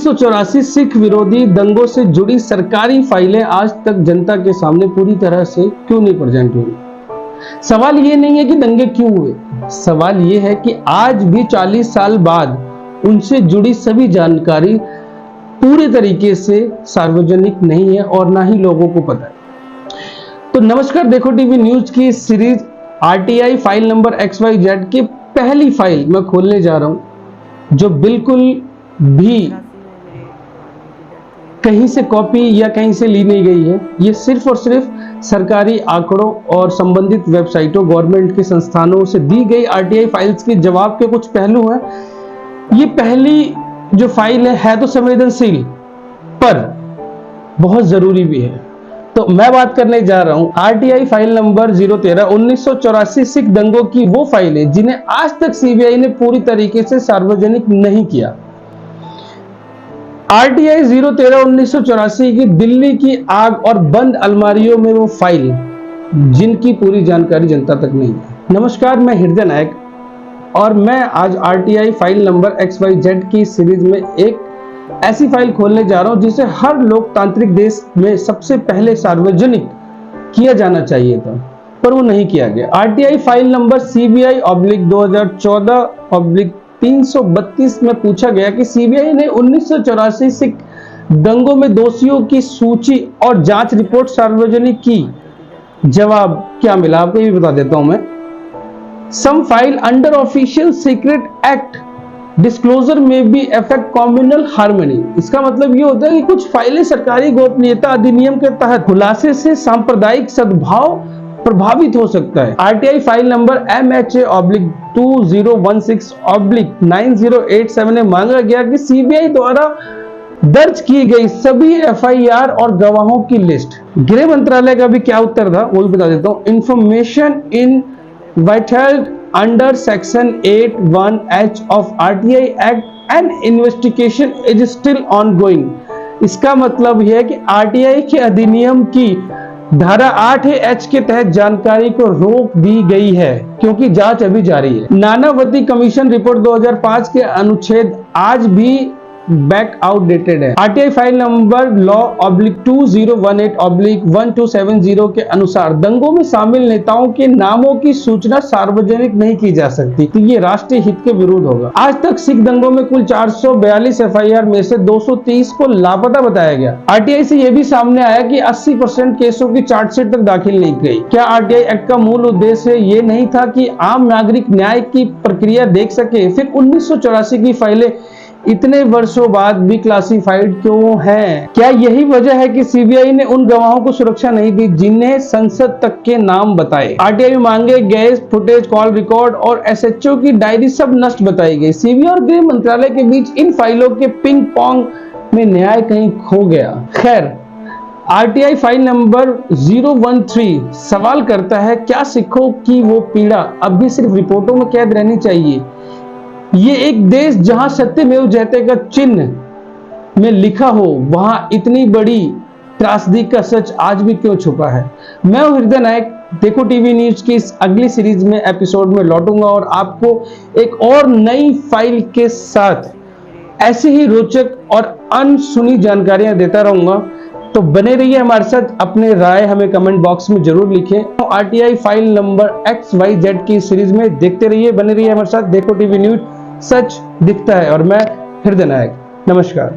1984 सिख विरोधी दंगों से जुड़ी सरकारी फाइलें आज तक जनता के सामने पूरी तरह से क्यों नहीं प्रेजेंट हुई। सवाल ये नहीं है कि दंगे क्यों हुए, सवाल ये है कि आज भी 40 साल बाद उनसे जुड़ी सभी जानकारी पूरे तरीके से सार्वजनिक नहीं है और ना ही लोगों को पता है। तो नमस्कार, देखो टीवी न्यूज की series RTI file number XYZ की पहली फाइल मैं खोलने जा रहा हूं, जो बिल्कुल भी कहीं से कॉपी या कहीं से ली नहीं गई है। ये सिर्फ और सिर्फ सरकारी आंकड़ों और संबंधित वेबसाइटों, गवर्नमेंट के संस्थानों से दी गई आरटीआई फाइल्स के जवाब के कुछ पहलू हैं। ये पहली जो फाइल है तो संवेदनशील पर बहुत जरूरी भी है। तो मैं बात करने जा रहा हूं आरटीआई फाइल नंबर 013 1984 सिख दंगों की वो फाइलें जिन्हें आज तक सीबीआई ने पूरी तरीके से सार्वजनिक नहीं किया। आरटीआई 013 1984 की दिल्ली की आग और बंद अलमारियों में वो फाइल जिनकी पूरी जानकारी जनता तक नहीं है। नमस्कार, मैं हृदय नायक और मैं आज आरटीआई फाइल नंबर XYZ की सीरीज में एक ऐसी फाइल खोलने जा रहा हूं जिसे हर लोकतांत्रिक देश में सबसे पहले सार्वजनिक किया जाना चाहिए था, पर वो नहीं किया गया। आरटीआई फाइल नंबर CBI/2014/332 में पूछा गया कि सीबीआई ने 1984 सिख दंगों में दोषियों की सूची और जांच रिपोर्ट सार्वजनिक की। जवाब क्या मिला आपको ये बता देता हूं मैं। Some file under official secret act disclosure में भी अफेक्ट कम्युनल हार्मनी। इसका मतलब ये होता है कि कुछ फाइलें सरकारी गोपनीयता अधिनियम के तहत खुलासे से सांप्रदायिक सद्भाव प्रभावित हो सकता है। आरटीआई फाइल नंबर MHA/2016/9087 में मांगा गया कि सीबीआई द्वारा दर्ज की गई सभी एफआईआर और गवाहों की लिस्ट। गृह मंत्रालय का भी क्या उत्तर था वो भी बता देता हूं। Information in withheld under section 81H of RTI Act and investigation is still ongoing। इसका मतलब यह है कि आरटीआई के अधिनियम की धारा 8H के तहत जानकारी को रोक दी गई है क्योंकि जांच अभी जारी है। नानावती कमीशन रिपोर्ट 2005 के अनुच्छेद आज भी बैक आउटडेटेड है। आरटीआई फाइल नंबर law/2018/1270 के अनुसार दंगों में शामिल नेताओं के नामों की सूचना सार्वजनिक नहीं की जा सकती, तो ये राष्ट्रीय हित के विरुद्ध होगा। आज तक सिख दंगों में कुल 442 एफआईआर में से 230 को लापता बताया गया। आरटीआई से यह भी सामने आया कि 80% केसों की चार्जशीट तक दाखिल नहीं गई। क्या आरटीआई एक्ट का मूल उद्देश्य ये नहीं था कि आम नागरिक न्याय की प्रक्रिया देख सके? फिर 1984 की फाइलें इतने वर्षों बाद भी क्लासिफाइड क्यों हैं? क्या यही वजह है कि सीबीआई ने उन गवाहों को सुरक्षा नहीं दी जिन्हें संसद तक के नाम बताए? आरटीआई में मांगे गए फुटेज, कॉल रिकॉर्ड और एसएचओ की डायरी सब नष्ट बताई गई। सीबीआई और गृह मंत्रालय के बीच इन फाइलों के पिंग पोंग में न्याय कहीं खो गया। खैर, आरटीआई फाइल नंबर 013 सवाल करता है, क्या सिखों की वो पीड़ा अब भी सिर्फ रिपोर्टों में कैद रहनी चाहिए? ये एक देश जहां सत्यमेव जयते का चिन्ह में लिखा हो, वहां इतनी बड़ी त्रासदी का सच आज भी क्यों छुपा है? मैं हूं हृदय नायक। देखो टीवी न्यूज की इस अगली सीरीज में एपिसोड में लौटूंगा और आपको एक और नई फाइल के साथ ऐसी ही रोचक और अनसुनी जानकारियां देता रहूंगा। तो बने रहिए हमारे साथ, अपने राय हमें कमेंट बॉक्स में जरूर लिखें। आरटीआई फाइल नंबर XYZ की सीरीज में देखते रहिए, बने रहिए हमारे साथ। देखो टीवी न्यूज, सच दिखता है। और मैं हृदय नायक, नमस्कार।